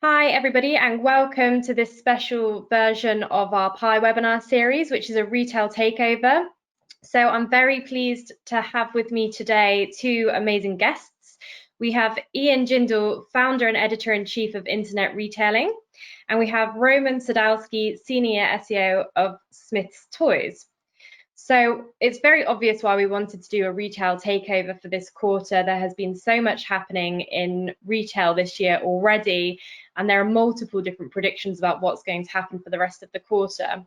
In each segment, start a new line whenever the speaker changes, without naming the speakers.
Hi everybody and welcome to this special version of our Pi webinar series, which is a retail takeover. So I'm very pleased to have with me today two amazing guests. We have Ian Jindal, founder and editor-in-chief of Internet Retailing, and we have Roman Sadowski, senior SEO of Smyths Toys. So it's very obvious why we wanted to do a retail takeover for this quarter. There has been so much happening in retail this year already, and there are multiple different predictions about what's going to happen for the rest of the quarter.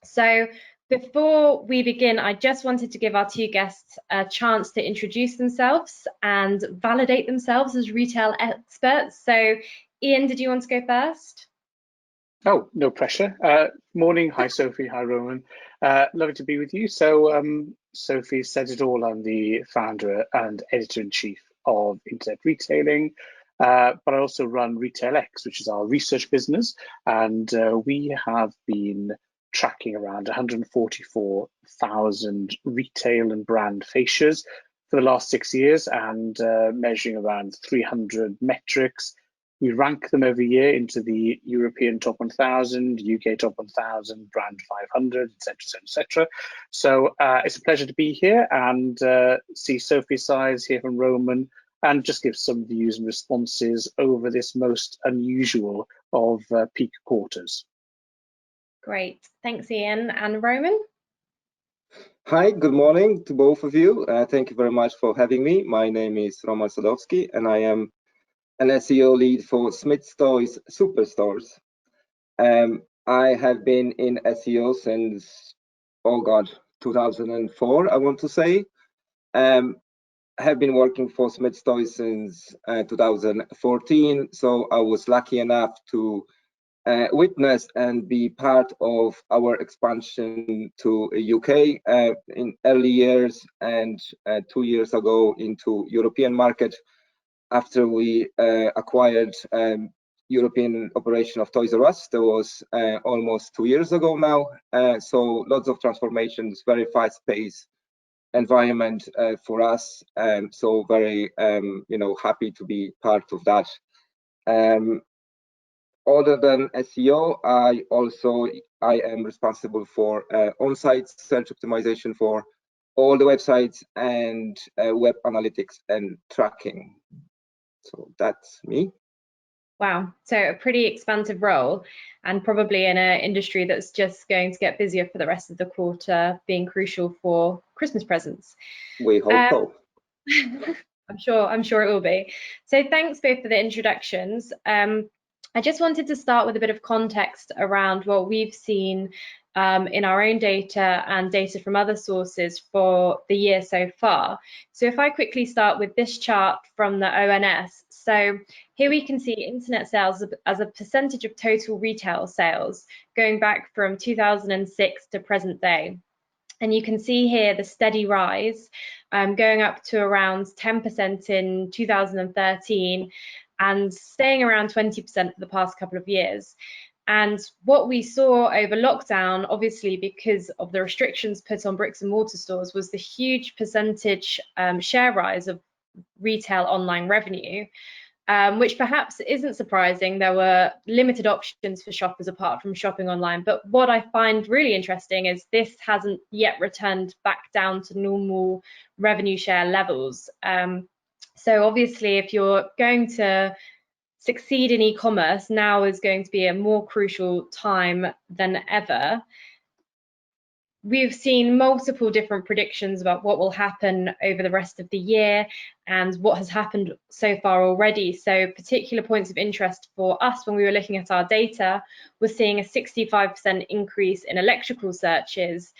So before we begin, I just wanted to give our two guests a chance to introduce themselves and validate themselves as retail experts. So Ian, did you want to go first?
Oh, no pressure. Morning. Hi, Sophie. Hi, Roman. Lovely to be with you. So Sophie said it all. I'm the founder and editor-in-chief of Internet Retailing, but I also run RetailX, which is our research business. And we have been tracking around 144,000 retail and brand fascias for the last 6 years and measuring around 300 metrics. We rank them every year into the European top 1,000, UK top 1,000, brand 500, etc., etc. So it's a pleasure to be here and see Sophie's sides, hear from Roman, and just give some views and responses over this most unusual of peak quarters.
Great, thanks Ian. And Roman?
Hi, good morning to both of you. Thank you very much for having me. My name is Roman Sadowski and I am an SEO lead for Smyths Toys Superstores. I have been in SEO since, 2004, I want to say. I have been working for Smyths Toys since 2014, so I was lucky enough to witness and be part of our expansion to UK in early years and 2 years ago into European market after we acquired European operation of Toys R Us. That was almost 2 years ago now. So lots of transformations, very fast-paced environment for us. So very, happy to be part of that. Other than SEO, I am responsible for on-site search optimization for all the websites and web analytics and tracking. So that's me.
Wow, so a pretty expansive role and probably in an industry that's just going to get busier for the rest of the quarter, being crucial for Christmas presents.
We hope so.
I'm sure it will be. So thanks both for the introductions. I just wanted to start with a bit of context around what we've seen in our own data and data from other sources for the year so far. So if I quickly start with this chart from the ONS. So here we can see internet sales as a percentage of total retail sales going back from 2006 to present day. And you can see here the steady rise going up to around 10% in 2013 and staying around 20% for the past couple of years. And what we saw over lockdown, obviously because of the restrictions put on bricks and mortar stores, was the huge percentage share rise of retail online revenue, which perhaps isn't surprising. There were limited options for shoppers apart from shopping online. But what I find really interesting is this hasn't yet returned back down to normal revenue share levels. So obviously, if you're going to succeed in e-commerce, now is going to be a more crucial time than ever. We've seen multiple different predictions about what will happen over the rest of the year and what has happened so far already. So particular points of interest for us when we were looking at our data was seeing a 65% increase in electrical searches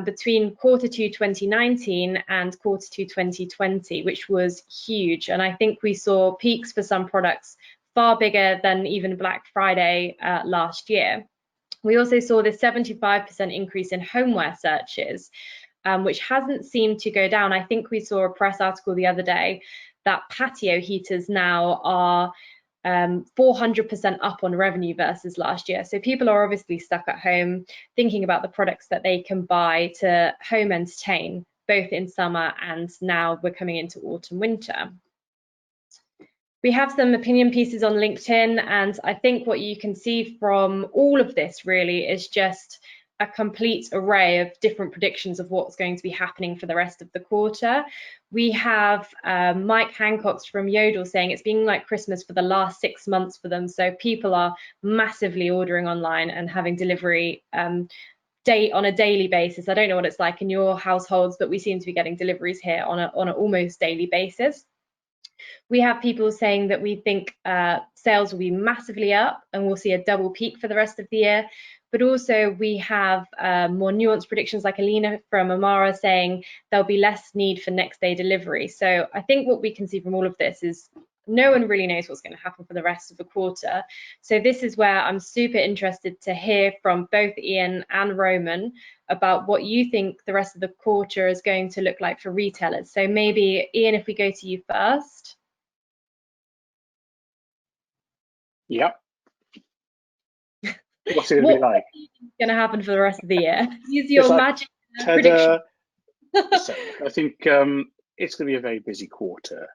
between Q2 2019 and Q2 2020, which was huge. And I think we saw peaks for some products far bigger than even Black Friday last year. We also saw this 75% increase in homeware searches, which hasn't seemed to go down. I think we saw a press article the other day that patio heaters now are 400% up on revenue versus last year. So people are obviously stuck at home thinking about the products that they can buy to home entertain, both in summer and now we're coming into autumn, winter. We have some opinion pieces on LinkedIn, and I think what you can see from all of this really is just a complete array of different predictions of what's going to be happening for the rest of the quarter. We have Mike Hancock from Yodel saying it's been like Christmas for the last 6 months for them. So people are massively ordering online and having delivery on a daily basis. I don't know what it's like in your households, but we seem to be getting deliveries here on an almost daily basis. We have people saying that we think sales will be massively up and we'll see a double peak for the rest of the year. But also we have more nuanced predictions like Alina from Amara saying there'll be less need for next day delivery. So I think what we can see from all of this is no one really knows what's going to happen for the rest of the quarter. So this is where I'm super interested to hear from both Ian and Roman about what you think the rest of the quarter is going to look like for retailers. So maybe Ian, if we go to you first.
Yeah. What's it going to be like?
What's going to happen for the rest of the year? Use your magic prediction.
So I think it's going to be a very busy quarter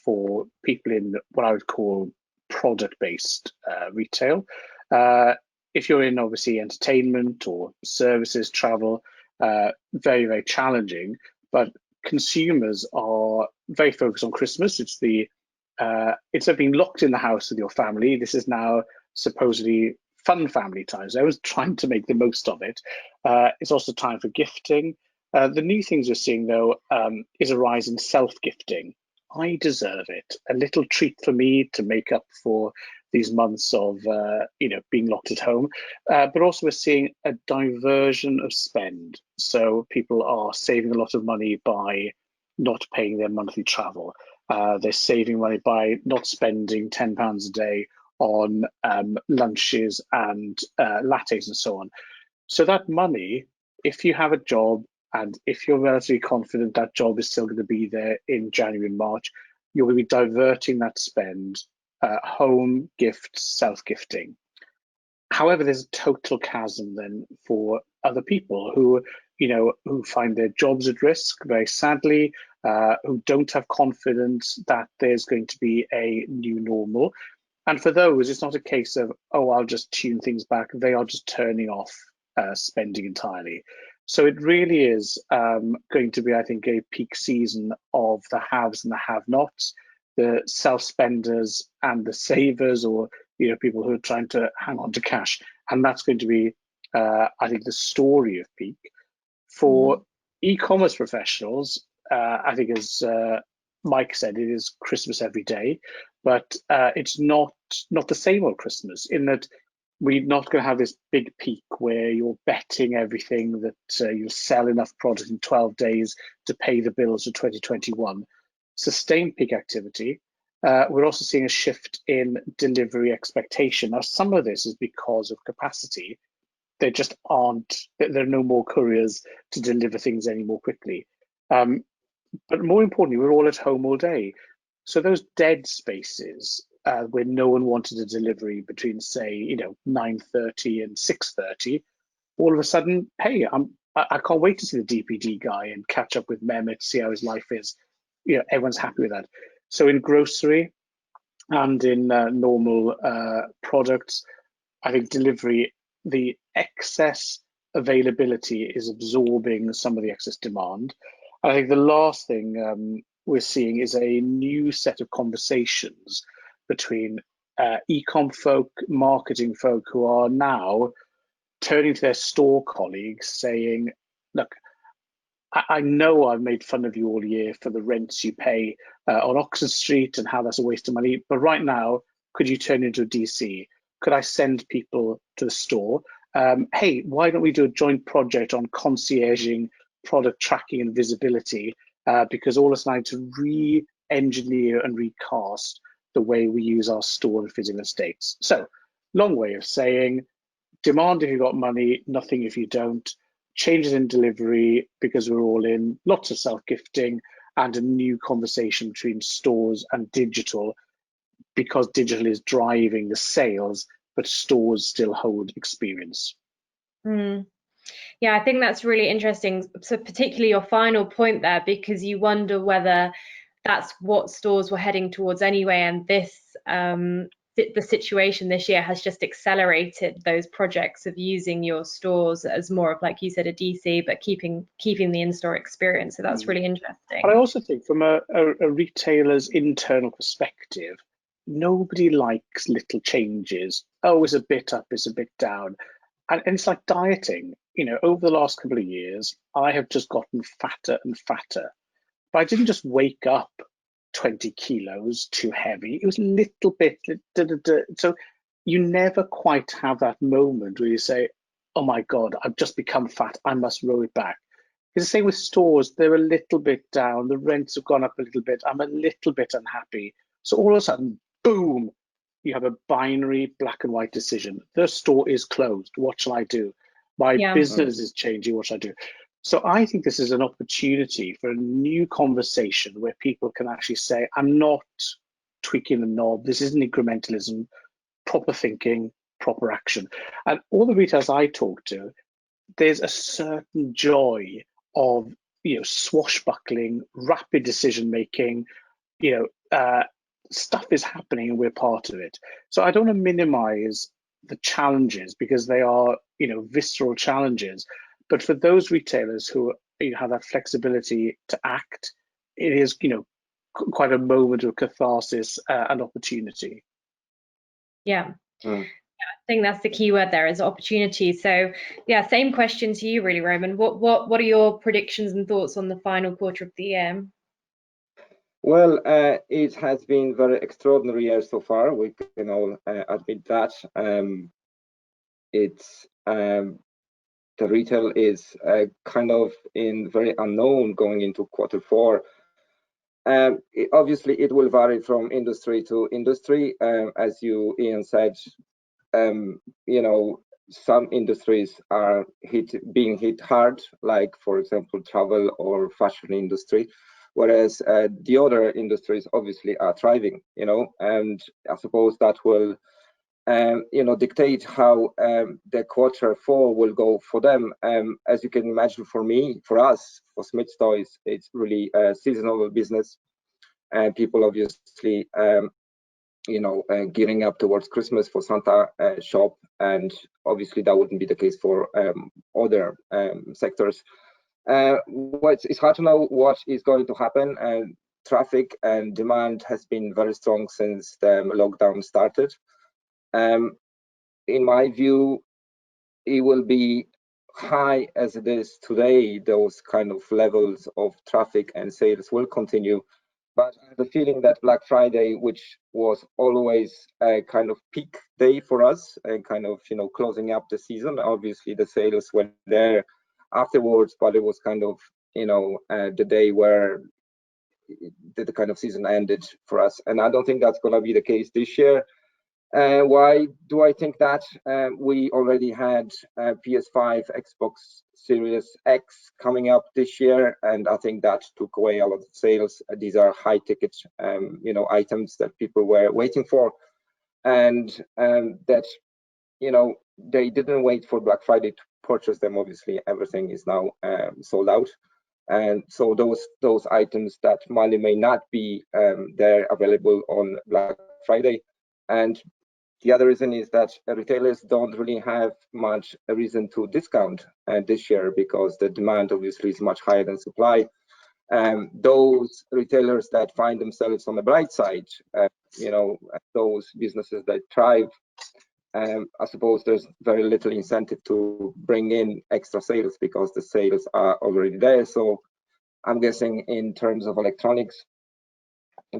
for people in what I would call product-based retail. If you're in obviously entertainment or services, travel, very, very challenging. But consumers are very focused on Christmas. It's instead of being locked in the house with your family, this is now supposedly fun family times. I was trying to make the most of it. It's also time for gifting. The new things we're seeing, though, is a rise in self-gifting. I deserve it. A little treat for me to make up for these months of being locked at home. But also we're seeing a diversion of spend. So people are saving a lot of money by not paying their monthly travel. They're saving money by not spending £10 a day on lunches and lattes and so on. So that money, if you have a job and if you're relatively confident that job is still going to be there in January and March, you're going to be diverting that spend, home gifts, self-gifting. However, there's a total chasm then for other people who find their jobs at risk, very sadly, who don't have confidence that there's going to be a new normal. And for those, it's not a case of, oh, I'll just tune things back. They are just turning off spending entirely. So it really is going to be, I think, a peak season of the haves and the have-nots, the self-spenders and the savers, or people who are trying to hang on to cash. And that's going to be, I think, the story of peak. For e-commerce professionals, I think, as Mike said, it is Christmas every day, but it's not the same old Christmas, in that we're not going to have this big peak where you're betting everything that you'll sell enough product in 12 days to pay the bills of 2021. Sustained peak activity. We're also seeing a shift in delivery expectation. Now, some of this is because of capacity. There are no more couriers to deliver things any more quickly. But more importantly, we're all at home all day. So those dead spaces where no one wanted a delivery between, say, 9:30 and 6:30, all of a sudden, hey, I can't wait to see the DPD guy and catch up with Mehmet, see how his life is. Everyone's happy with that. So in grocery and in normal products, I think delivery, the excess availability is absorbing some of the excess demand. I think the last thing we're seeing is a new set of conversations between e-com folk, marketing folk, who are now turning to their store colleagues saying, look, I know I've made fun of you all year for the rents you pay on Oxford Street and how that's a waste of money, but right now, could you turn into a DC? Could I send people to the store? Hey, why don't we do a joint project on concierging, product tracking and visibility, because all of us need to re-engineer and recast the way we use our store and physical estates. So, long way of saying, demand if you've got money, nothing if you don't. Changes in delivery because we're all in, lots of self-gifting, and a new conversation between stores and digital, because digital is driving the sales, but stores still hold experience.
Yeah, I think that's really interesting. So particularly your final point there, because you wonder whether that's what stores were heading towards anyway, and this the situation this year has just accelerated those projects of using your stores as more of, like you said, a DC, but keeping the in-store experience. So that's really interesting.
But I also think from a retailer's internal perspective, nobody likes little changes. Oh, it's a bit up, it's a bit down. And it's like dieting. You know, over the last couple of years, I have just gotten fatter and fatter. But I didn't just wake up 20 kilos too heavy. It was a little bit. So you never quite have that moment where you say, oh my God, I've just become fat. I must roll it back. It's the same with stores. They're a little bit down. The rents have gone up a little bit. I'm a little bit unhappy. So all of a sudden, boom, you have a binary black and white decision. The store is closed. What shall I do? My business is changing. What shall I do? So I think this is an opportunity for a new conversation where people can actually say, I'm not tweaking the knob. This isn't incrementalism, proper thinking, proper action. And all the retailers I talk to, there's a certain joy of, you know, swashbuckling, rapid decision making, you know, stuff is happening and we're part of it. So I don't want to minimize the challenges because they are, you know, visceral challenges. But for those retailers who, you know, have that flexibility to act, it is, you know, quite a moment of catharsis and opportunity.
Yeah. I think that's the key word there, is opportunity. So yeah, same question to you really, Roman. What are your predictions and thoughts on the final quarter of the year?
Well, it has been very extraordinary year so far. We can all admit that. The retail is kind of in very unknown going into quarter four. Obviously, it will vary from industry to industry. As Ian said, you know, some industries are being hit hard, like, for example, travel or fashion industry, whereas the other industries obviously are thriving, you know, and I suppose that will you know, dictate how the quarter four will go for them. As you can imagine, for me, for us, for Smyths Toys, it's really a seasonal business, and people obviously, you know, gearing up towards Christmas for Santa shop, and obviously that wouldn't be the case for other sectors. It's hard to know what is going to happen. Traffic and demand has been very strong since the lockdown started. In my view, it will be high as it is today. Those kind of levels of traffic and sales will continue, but I have a feeling that Black Friday, which was always a kind of peak day for us and kind of, you know, closing up the season, obviously the sales were there afterwards, but it was kind of, you know, the day where the kind of season ended for us, and I don't think that's going to be the case this year. Why do I think that? We already had PS5, Xbox Series X coming up this year, and I think that took away a lot of sales. These are high ticket, you know, items that people were waiting for, and that, you know, they didn't wait for Black Friday to purchase them. Obviously, everything is now sold out, and so those items that may not be there available on Black Friday. And the other reason is that retailers don't really have much reason to discount this year, because the demand obviously is much higher than supply. Those retailers that find themselves on the bright side, you know, those businesses that thrive, I suppose there's very little incentive to bring in extra sales because the sales are already there. So I'm guessing in terms of electronics,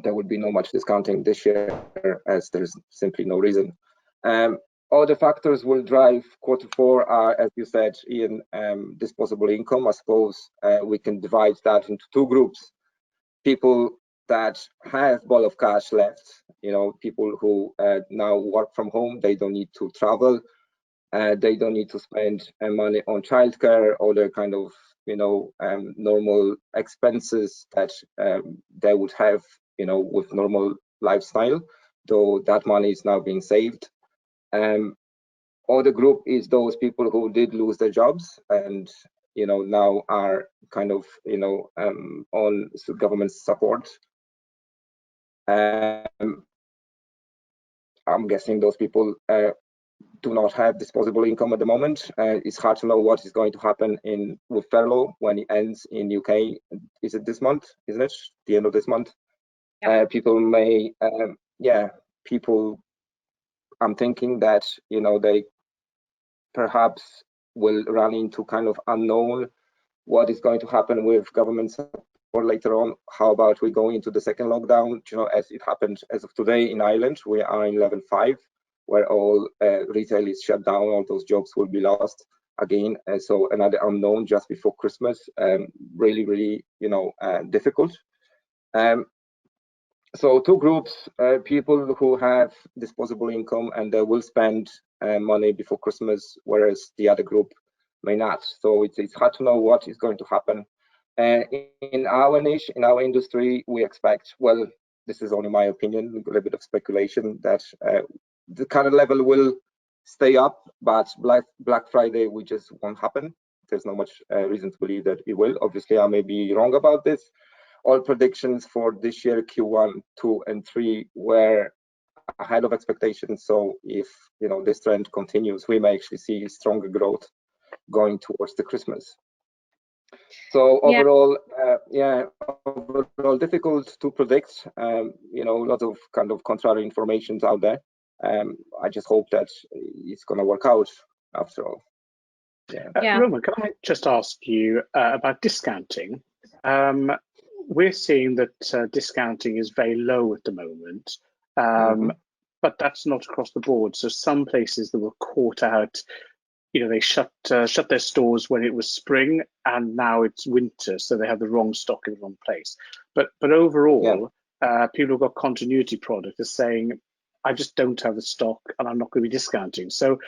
there would be no much discounting this year, as there's simply no reason. Other factors will drive quarter four are, as you said, Ian, disposable income. I suppose we can divide that into two groups: people that have ball of cash left, you know, people who now work from home, they don't need to travel, they don't need to spend money on childcare, or other kind of, you know, normal expenses that they would have, you know, with normal lifestyle, though that money is now being saved. Other group is those people who did lose their jobs and, you know, now are kind of, you know, on government support. I'm guessing those people do not have disposable income at the moment. It's hard to know what is going to happen with furlough when it ends in UK. Is it this month? Isn't it the end of this month?
Yeah.
People may, people. I'm thinking that they perhaps will run into kind of unknown what is going to happen with government support later on. How about we go into the second lockdown? As it happened as of today in Ireland, we are in level 5, where all retail is shut down, all those jobs will be lost again. So another unknown just before Christmas, really, really, difficult. So two groups, people who have disposable income and they will spend money before Christmas, whereas the other group may not. So it's hard to know what is going to happen. In our niche, in our industry, we expect, well, this is only my opinion, a little bit of speculation, that the current level will stay up, but Black Friday will just won't happen. There's not much reason to believe that it will. Obviously, I may be wrong about this. All predictions for this year, Q1, 2, and 3 were ahead of expectations. So if this trend continues, we may actually see stronger growth going towards the Christmas. So overall, overall difficult to predict. Lots of kind of contrary information out there. I just hope that it's going to work out after all.
Roman, can I just ask you about discounting? We're seeing that discounting is very low at the moment, but that's not across the board. So some places that were caught out, they shut their stores when it was spring, and now it's winter, so they have the wrong stock in the wrong place. But overall, people who've got continuity product are saying, I just don't have the stock and I'm not going to be discounting. So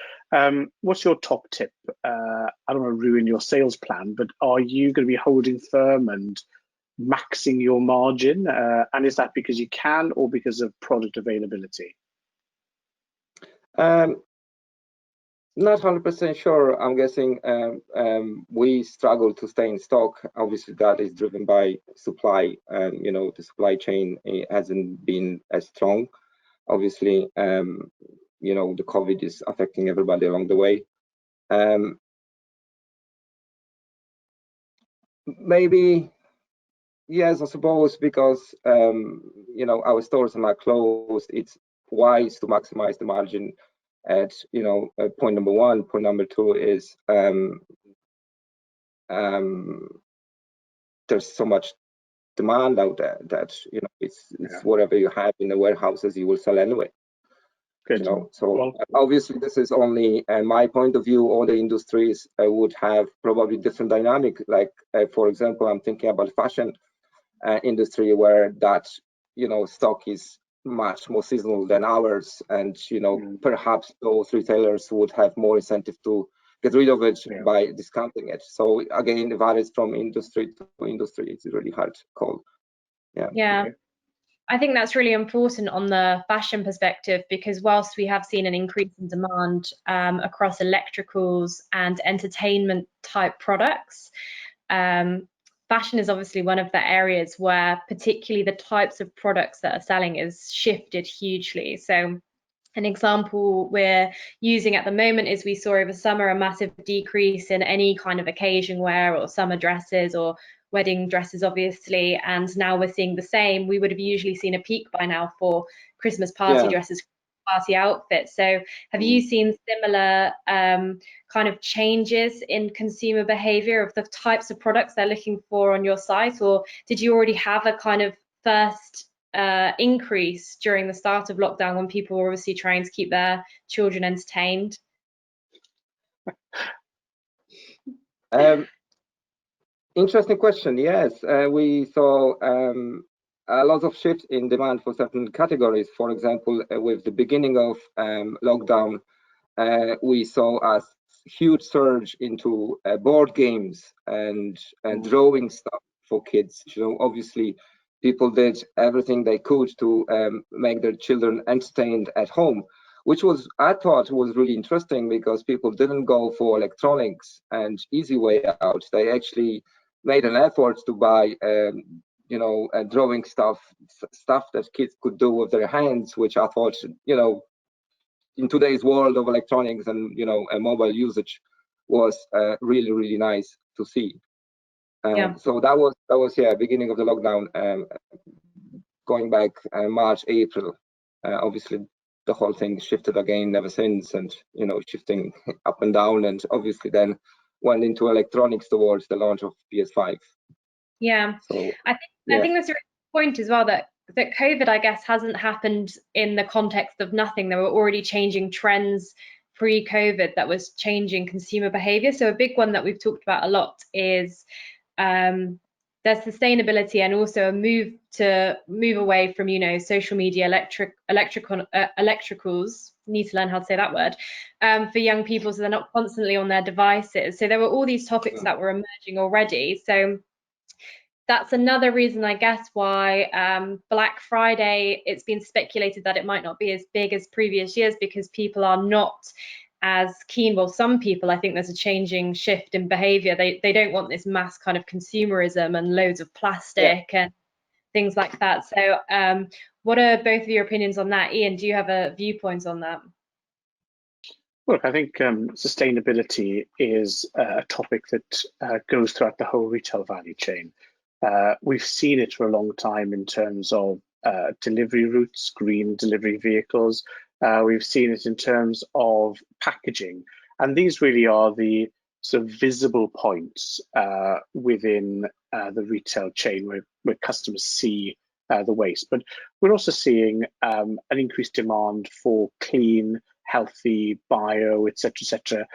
what's your top tip? I don't want to ruin your sales plan, but are you going to be holding firm and maxing your margin? And is that because you can or because of product availability?
Not 100% sure. I'm guessing we struggle to stay in stock. Obviously, that is driven by supply. The supply chain hasn't been as strong. Obviously, the COVID is affecting everybody along the way. Maybe, yes, I suppose, because our stores are not closed. It's wise to maximize the margin at point number 1. Point number 2 is there's so much demand out there that it's whatever you have in the warehouses you will sell anyway.
Good.
So obviously this is only my point of view. All the industries would have probably different dynamic. Like for example, I'm thinking about fashion industry where that stock is much more seasonal than ours, and perhaps those retailers would have more incentive to get rid of it by discounting it. So again, it varies from industry to industry. It's a really hard call.
Yeah. I think that's really important on the fashion perspective, because whilst we have seen an increase in demand across electricals and entertainment type products, fashion is obviously one of the areas where particularly the types of products that are selling is shifted hugely. So an example we're using at the moment is we saw over summer a massive decrease in any kind of occasion wear or summer dresses or wedding dresses, obviously, and now we're seeing the same. We would have usually seen a peak by now for Christmas party dresses, party outfits. So have you seen similar kind of changes in consumer behavior of the types of products they're looking for on your site, or did you already have a kind of first increase during the start of lockdown when people were obviously trying to keep their children entertained?
Interesting question. Yes, we saw a lot of shift in demand for certain categories. For example, with the beginning of lockdown, we saw a huge surge into board games and drawing stuff for kids. Obviously, people did everything they could to make their children entertained at home, which I thought was really interesting, because people didn't go for electronics and easy way out. They actually made an effort to buy drawing stuff that kids could do with their hands, which I thought, in today's world of electronics and mobile usage was really, really nice to see. So that was beginning of the lockdown. Going back March, April, obviously the whole thing shifted again ever since, and shifting up and down, and obviously then went into electronics towards the launch of PS5.
Yeah,
so,
I think that's a really good point as well, that COVID, I guess, hasn't happened in the context of nothing. There were already changing trends pre-COVID that was changing consumer behavior. So a big one that we've talked about a lot is there's sustainability, and also a move away from social media, electricals. Need to learn how to say that word, for young people, so they're not constantly on their devices. So there were all these topics that were emerging already. So that's another reason, I guess, why Black Friday, it's been speculated that it might not be as big as previous years, because people are not as keen. Well, some people, I think there's a changing shift in behavior. They don't want this mass kind of consumerism and loads of plastic and things like that. So what are both of your opinions on that? Ian, do you have a viewpoint on that?
Look, I think sustainability is a topic that goes throughout the whole retail value chain. We've seen it for a long time in terms of delivery routes, green delivery vehicles. We've seen it in terms of packaging. And these really are the sort of visible points within the retail chain where customers see the waste. But we're also seeing an increased demand for clean, healthy, bio, etc.,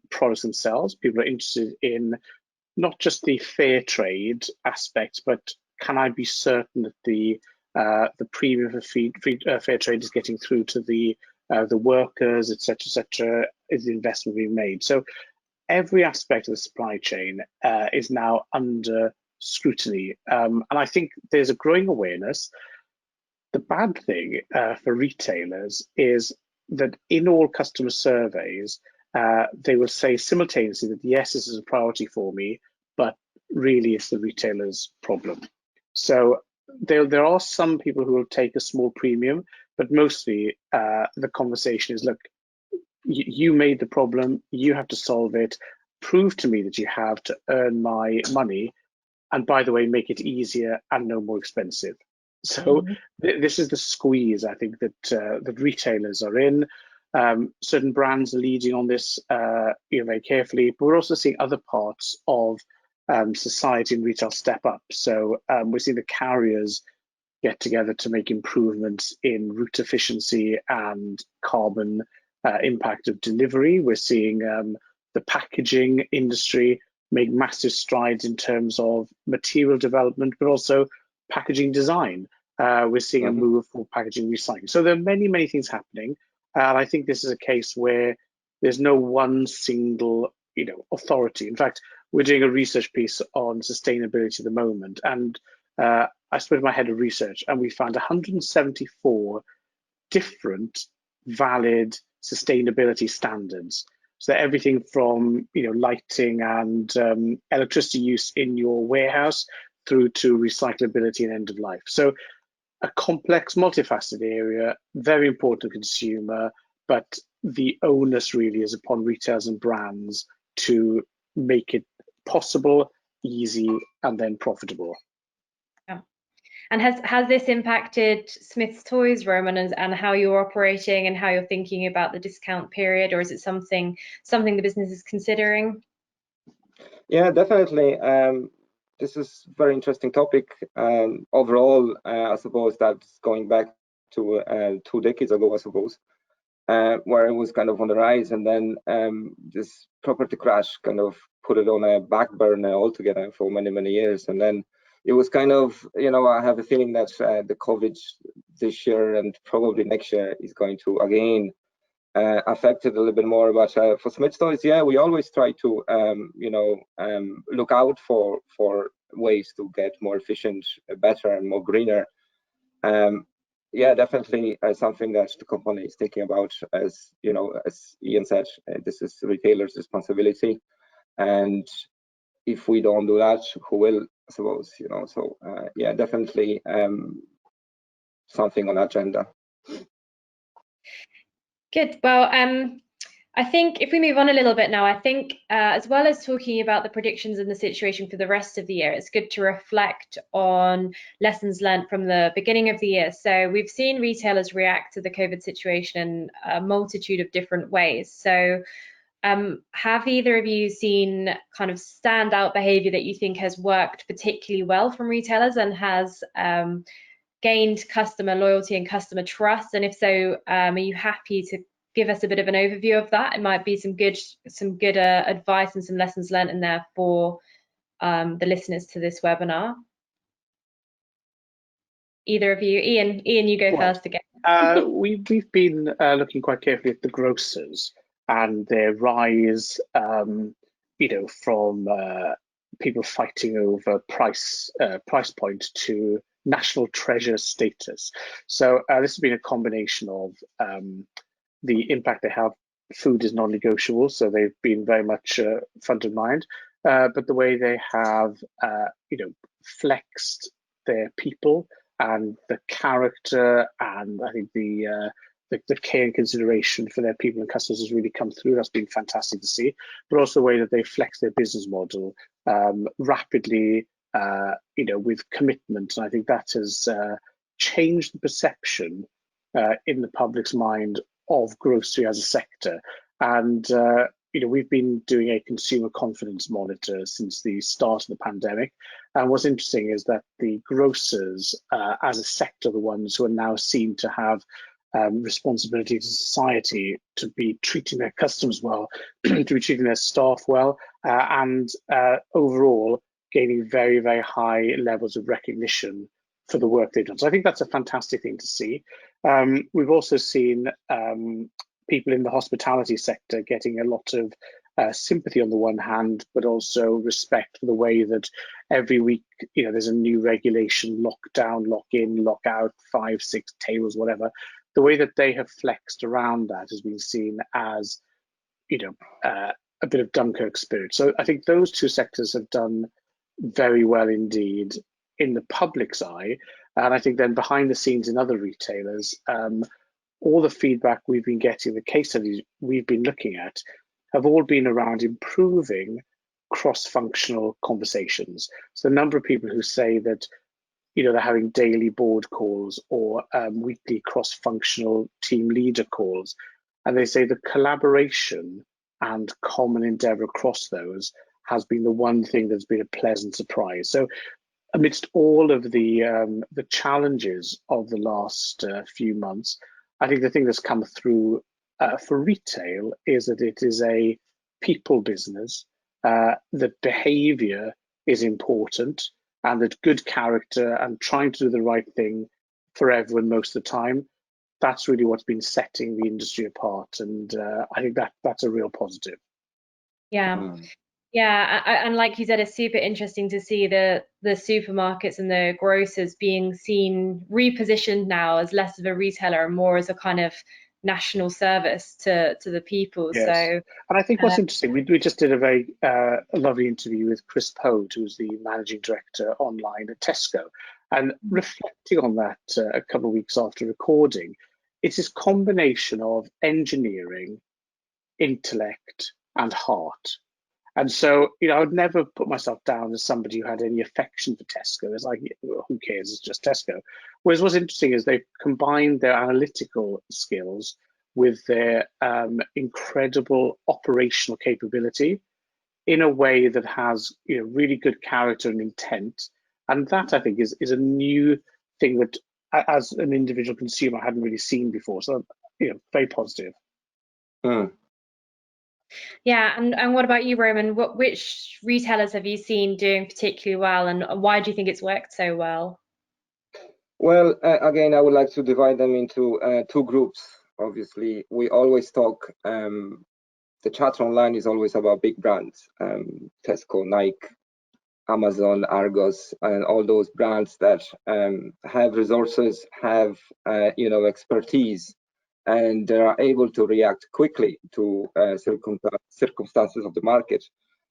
products themselves. People are interested in not just the fair trade aspect, but can I be certain that the premium for fair trade is getting through to the workers, etc., is the investment being made? So every aspect of the supply chain is now under scrutiny, and I think there's a growing awareness. The bad thing for retailers is that in all customer surveys, they will say simultaneously that yes, this is a priority for me, but really it's the retailer's problem. So there are some people who will take a small premium, but mostly the conversation is, look, you made the problem, you have to solve it, prove to me that you have to earn my money, and by the way, make it easier and no more expensive. So this is the squeeze, I think, that retailers are in. Certain brands are leading on this very carefully, but we're also seeing other parts of society and retail step up. So we're seeing the carriers get together to make improvements in route efficiency and carbon impact of delivery. We're seeing the packaging industry make massive strides in terms of material development, but also packaging design. We're seeing a move for packaging recycling. So there are many, many things happening. And I think this is a case where there's no one single, authority. In fact, we're doing a research piece on sustainability at the moment, and I spoke to my head of research, and we found 174 different valid sustainability standards. So everything from lighting and electricity use in your warehouse through to recyclability and end of life. So a complex, multifaceted area, very important to consumer, but the onus really is upon retailers and brands to make it possible, easy, and then profitable.
Yeah. And has this impacted Smyths Toys, Roman, and how you're operating and how you're thinking about the discount period, or is it something the business is considering?
Yeah, definitely. This is a very interesting topic. Overall, I suppose that's going back to 2 decades ago, I suppose, where it was kind of on the rise, and then this property crash kind of put it on a back burner altogether for many, many years. And then it was kind of, I have a feeling that the COVID this year and probably next year is going to again affect it a little bit more. But for Smyths Toys, yeah, we always try to, look out for ways to get more efficient, better, and more greener. Yeah, definitely something that the company is thinking about. As as Ian said, this is the retailer's responsibility, and if we don't do that, who will? suppose, you know. So yeah, definitely something on agenda.
Good. Well, I think if we move on a little bit now, I think as well as talking about the predictions and the situation for the rest of the year, it's good to reflect on lessons learned from the beginning of the year. So we've seen retailers react to the COVID situation in a multitude of different ways. So have either of you seen kind of standout behavior that you think has worked particularly well from retailers and has gained customer loyalty and customer trust? And if so, are you happy to give us a bit of an overview of that? It might be some good advice and some lessons learned in there for the listeners to this webinar. Either of you, Ian, you go first again.
We've been looking quite carefully at the grocers and their rise, you know, from people fighting over price point to national treasure status. So this has been a combination of the impact they have. Food is non-negotiable, so they've been very much front of mind. But the way they have, you know, flexed their people and the character, and I think the care and consideration for their people and customers has really come through. That's been fantastic to see. But also the way that they flex their business model rapidly, you know, with commitment. And I think that has changed the perception in the public's mind of grocery as a sector. And you know, we've been doing a consumer confidence monitor since the start of the pandemic. And what's interesting is that the grocers as a sector are the ones who are now seen to have responsibility to society, to be treating their customers well, to be treating their staff well, and overall gaining very, very high levels of recognition for the work they've done. So I think that's a fantastic thing to see. We've also seen people in the hospitality sector getting a lot of sympathy on the one hand, but also respect for the way that every week, you know, there's a new regulation, lockdown, lock in, lock out, 5, 6 tables, whatever. The way that they have flexed around that has been seen as, you know, a bit of Dunkirk spirit. So I think those two sectors have done very well indeed in the public's eye. And I think then behind the scenes in other retailers, all the feedback we've been getting, the case studies we've been looking at, have all been around improving cross-functional conversations. So the number of people who say that, you know, they're having daily board calls or weekly cross-functional team leader calls, and they say the collaboration and common endeavour across those has been the one thing that's been a pleasant surprise. So amidst all of the challenges of the last few months, I think the thing that's come through for retail is that it is a people business, that behaviour is important, and that good character and trying to do the right thing for everyone most of the time, that's really what's been setting the industry apart. And I think that's a real positive.
Yeah. Yeah, and like you said, it's super interesting to see the supermarkets and the grocers being seen, repositioned now as less of a retailer and more as a kind of national service to the people.
Yes.
So,
and I think what's interesting, we just did a very lovely interview with Chris Poe, who's the managing director online at Tesco, and reflecting on that a couple of weeks after recording, it's this combination of engineering, intellect, and heart. And so, you know, I would never put myself down as somebody who had any affection for Tesco. It's like, who cares? It's just Tesco. Whereas what's interesting is they've combined their analytical skills with their incredible operational capability in a way that has, you know, really good character and intent. And that, I think, is a new thing that, as an individual consumer, I hadn't really seen before. So, you know, very positive.
Yeah, and what about you, Roman? Which retailers have you seen doing particularly well, and why do you think it's worked so well?
Well, again, I would like to divide them into 2 groups. Obviously, we always talk, the chat online is always about big brands, Tesco, Nike, Amazon, Argos, and all those brands that have resources, have you know, expertise, and they are able to react quickly to circumstances of the market.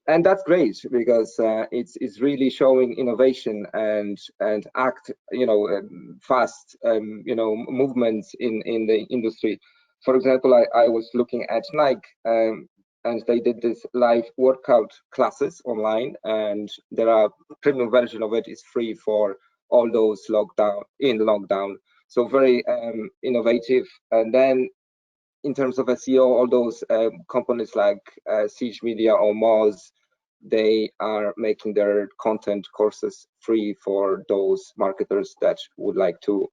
and that's great because it's really showing innovation and act, fast, movements in the industry. For example, I was looking at Nike, and they did this live workout classes online, and there are premium version of it is free for all those lockdown. So very innovative. And then in terms of SEO, all those companies like Siege Media or Moz, they are making their content courses free for those marketers that would like to,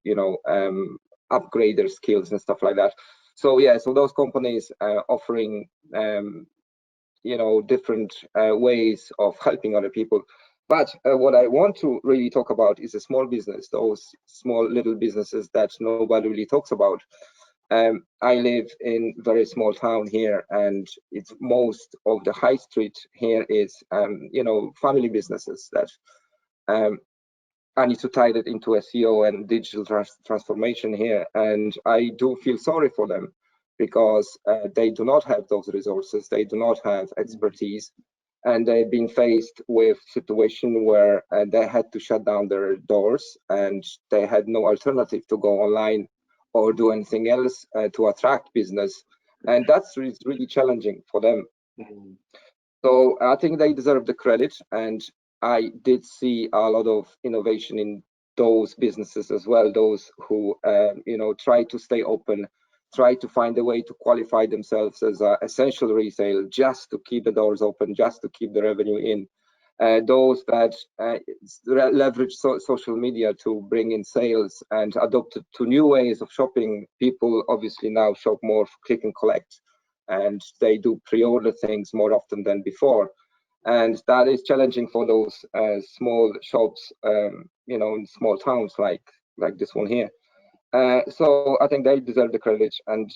upgrade their skills and stuff like that. So yeah, so those companies offering, different ways of helping other people. But what I want to really talk about is a small business, those small little businesses that nobody really talks about. I live in a very small town here, and it's most of the high street here is, family businesses that I need to tie that into SEO and digital transformation here. And I do feel sorry for them because they do not have those resources, they do not have expertise, and they've been faced with situation where they had to shut down their doors and they had no alternative to go online or do anything else to attract business, and that's really challenging for them. So I think they deserve the credit, and I did see a lot of innovation in those businesses as well, those who try to stay open, try to find a way to qualify themselves as essential resale just to keep the doors open, just to keep the revenue in. Those that leverage social media to bring in sales and adopt to new ways of shopping. People obviously now shop more for click and collect, and they do pre-order things more often than before. And that is challenging for those small shops, in small towns like this one here. So I think they deserve the credit, and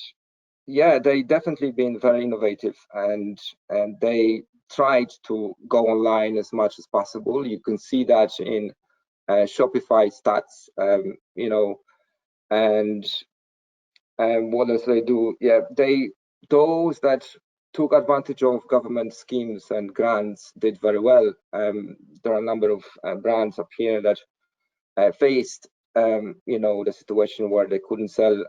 yeah, they definitely been very innovative, and they tried to go online as much as possible. You can see that in Shopify stats, and what else they do? Yeah, those that took advantage of government schemes and grants did very well. There are a number of brands up here that faced, the situation where they couldn't sell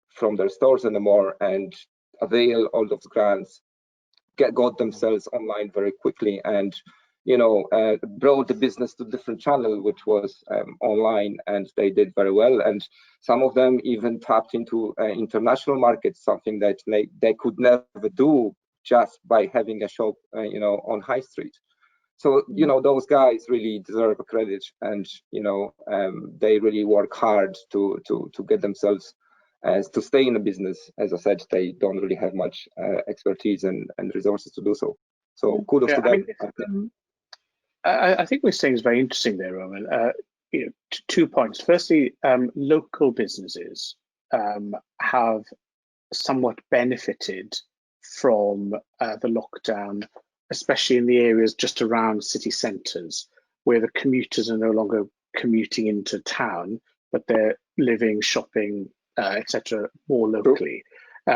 from their stores anymore and avail all those grants, got themselves online very quickly, and brought the business to different channel, which was online, and they did very well. And some of them even tapped into international markets, something that they could never do just by having a shop on high street. So those guys really deserve a credit, and they really work hard to get themselves to stay in the business. As I said, they don't really have much expertise and resources to do so. So kudos to them.
I think we're saying is very interesting there, Roman. 2 points. Firstly, local businesses have somewhat benefited from the lockdown, especially in the areas just around city centres, where the commuters are no longer commuting into town, but they're living, shopping, etc., more locally.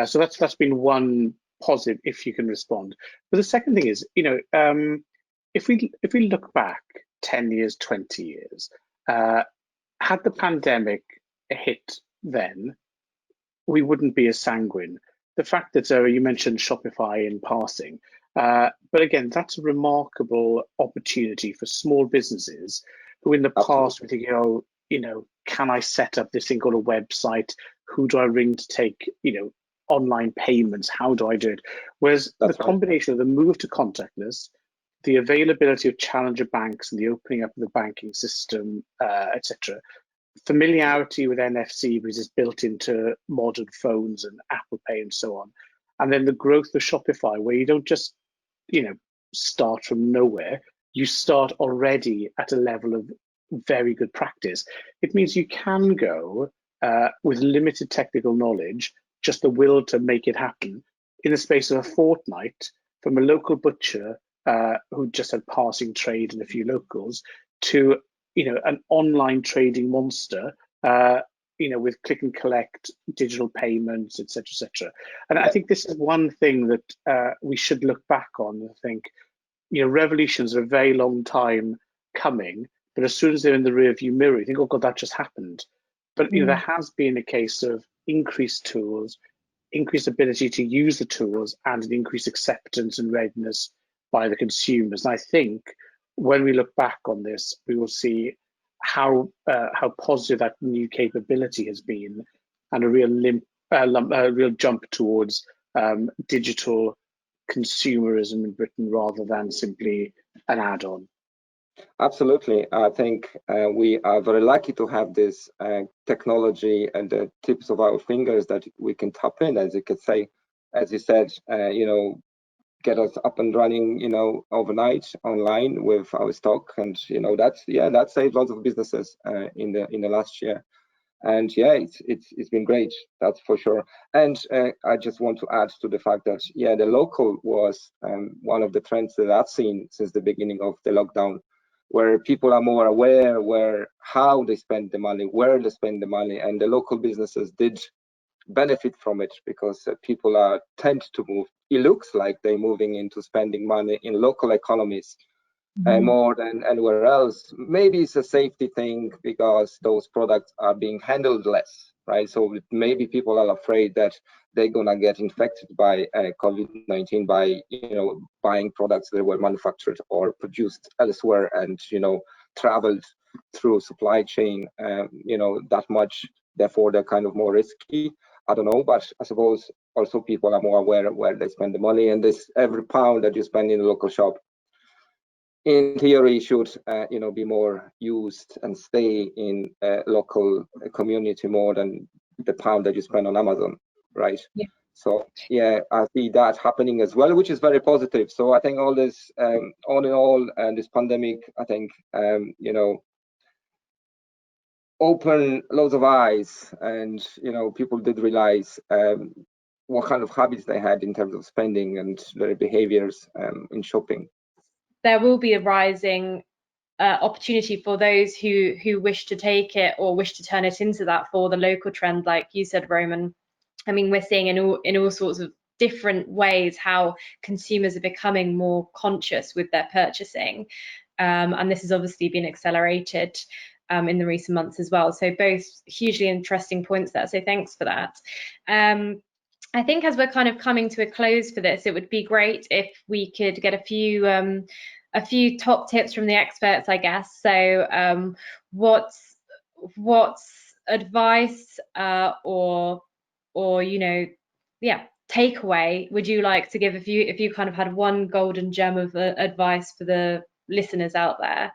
So that's been one positive, if you can respond. But the second thing is, if we look back 10 years, 20 years, had the pandemic hit then, we wouldn't be as sanguine. The fact that you mentioned Shopify in passing, but again, that's a remarkable opportunity for small businesses who in the past were thinking, can I set up this thing called a website? Who do I ring to take, online payments? How do I do it? Whereas the combination of the move to contactless, the availability of challenger banks and the opening up of the banking system, etc., familiarity with NFC because it's built into modern phones and Apple Pay and so on, and then the growth of Shopify, where you don't just, start from nowhere, you start already at a level of very good practice. It means you can go with limited technical knowledge, just the will to make it happen, in the space of a fortnight, from a local butcher who just had passing trade and a few locals to an online trading monster, with click and collect, digital payments, etc., etc. And I think this is one thing that we should look back on and think, revolutions are a very long time coming, but as soon as they're in the rearview mirror, you think, oh God, that just happened. But there has been a case of increased tools, increased ability to use the tools, and an increased acceptance and readiness by the consumers. And I think when we look back on this, we will see how positive that new capability has been, and a real jump towards digital consumerism in Britain rather than simply an add-on.
Absolutely. I think we are very lucky to have this technology at the tips of our fingers that we can tap in, as you could say, as you said, get us up and running, overnight online with our stock, and that saved lots of businesses in the last year. And it's been great, that's for sure. And I just want to add to the fact that the local was one of the trends that I've seen since the beginning of the lockdown, where people are more aware how they spend the money, where they spend the money, and the local businesses did benefit from it, because people tend to move. It looks like they're moving into spending money in local economies more than anywhere else. Maybe it's a safety thing because those products are being handled less, right? So maybe people are afraid that they're gonna get infected by COVID-19 by buying products that were manufactured or produced elsewhere and traveled through supply chain that much. Therefore, they're kind of more risky. I don't know, but I suppose also people are more aware of where they spend the money, and this every pound that you spend in a local shop, in theory, should be more used and stay in a local community more than the pound that you spend on Amazon, right?
Yeah.
So I see that happening as well, which is very positive. So I think all this, all in all, and this pandemic, I think open loads of eyes, and people did realize what kind of habits they had in terms of spending and their behaviors in shopping.
There will be a rising opportunity for those who wish to take it or wish to turn it into that for the local trend, like you said, Roman. I mean, we're seeing in all sorts of different ways how consumers are becoming more conscious with their purchasing, and this has obviously been accelerated in the recent months as well. So both hugely interesting points there. So thanks for that. I think as we're kind of coming to a close for this, it would be great if we could get a few top tips from the experts, I guess. So what's advice or takeaway would you like to give if you kind of had one golden gem of advice for the listeners out there?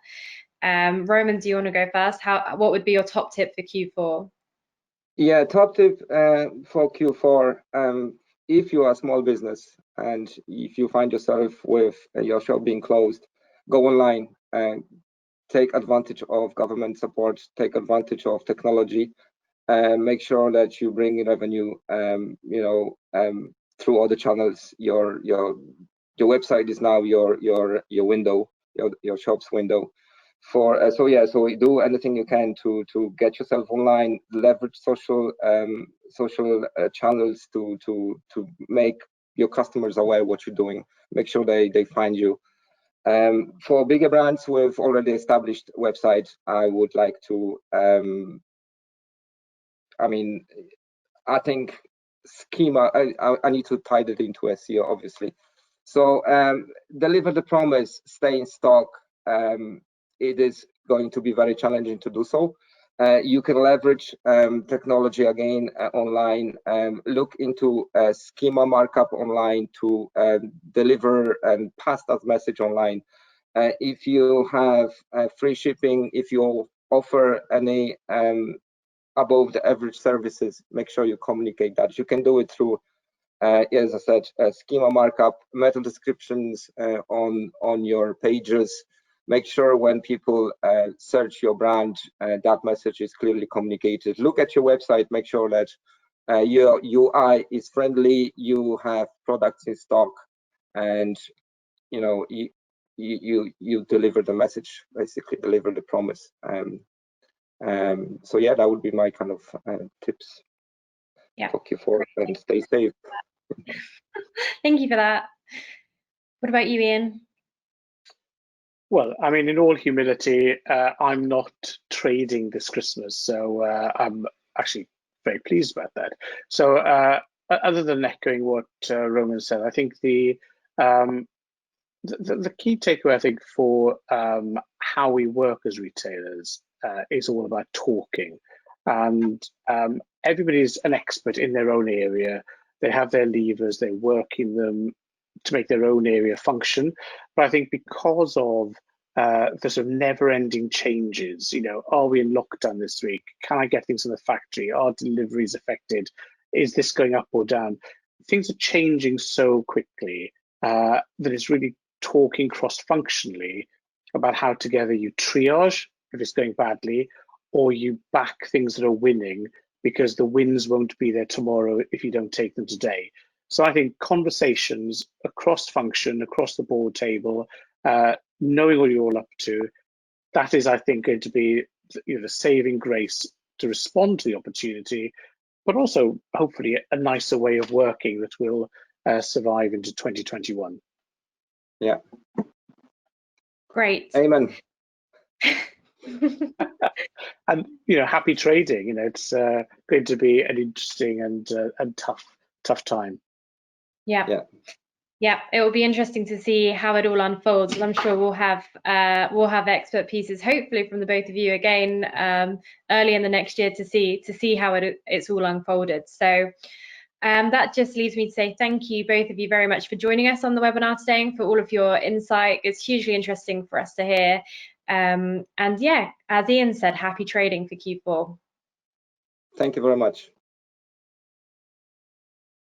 Roman, do you want to go first? What would be your top tip for Q4?
Yeah, top tip for Q4, if you are a small business and if you find yourself with your shop being closed, go online and take advantage of government support, take advantage of technology, and make sure that you bring in revenue, through other channels. Your website is now your window, your shop's window. So do anything you can to get yourself online, leverage social channels to make your customers aware what you're doing, make sure they find you. For bigger brands with already established websites, I would like to I think schema, I need to tie that into SEO, obviously. So deliver the promise, stay in stock. It is going to be very challenging to do so. You can leverage technology again online. Look into schema markup online to deliver and pass that message online. If you have free shipping, if you offer any above the average services, make sure you communicate that. You can do it through, as I said, schema markup, meta descriptions on your pages. Make sure when people search your brand, that message is clearly communicated. Look at your website, make sure that your UI is friendly, you have products in stock, and you deliver the message, basically deliver the promise. So that would be my kind of tips for Q4, and stay safe.
Thank you for that. What about you, Ian?
Well, I mean, in all humility, I'm not trading this Christmas, so I'm actually very pleased about that. So other than echoing what Roman said, I think the key takeaway, I think, for how we work as retailers is all about talking. And everybody's an expert in their own area. They have their levers, they're working them to make their own area function. But I think because of the sort of never-ending changes, are we in lockdown this week? Can I get things in the factory? Are deliveries affected? Is this going up or down? Things are changing so quickly that it's really talking cross-functionally about how together you triage if it's going badly, or you back things that are winning because the wins won't be there tomorrow if you don't take them today. So I think conversations across function, across the board table, knowing what you're all up to, that is, I think, going to be the saving grace to respond to the opportunity, but also hopefully a nicer way of working that will survive into 2021.
Yeah.
Great.
Amen.
And happy trading. It's going to be an interesting and tough time.
Yeah. It will be interesting to see how it all unfolds. And I'm sure we'll have expert pieces, hopefully from the both of you again early in the next year to see how it's all unfolded. So that just leaves me to say thank you both of you very much for joining us on the webinar today and for all of your insight. It's hugely interesting for us to hear. And yeah, as Ian said, happy trading for Q4.
Thank you very much.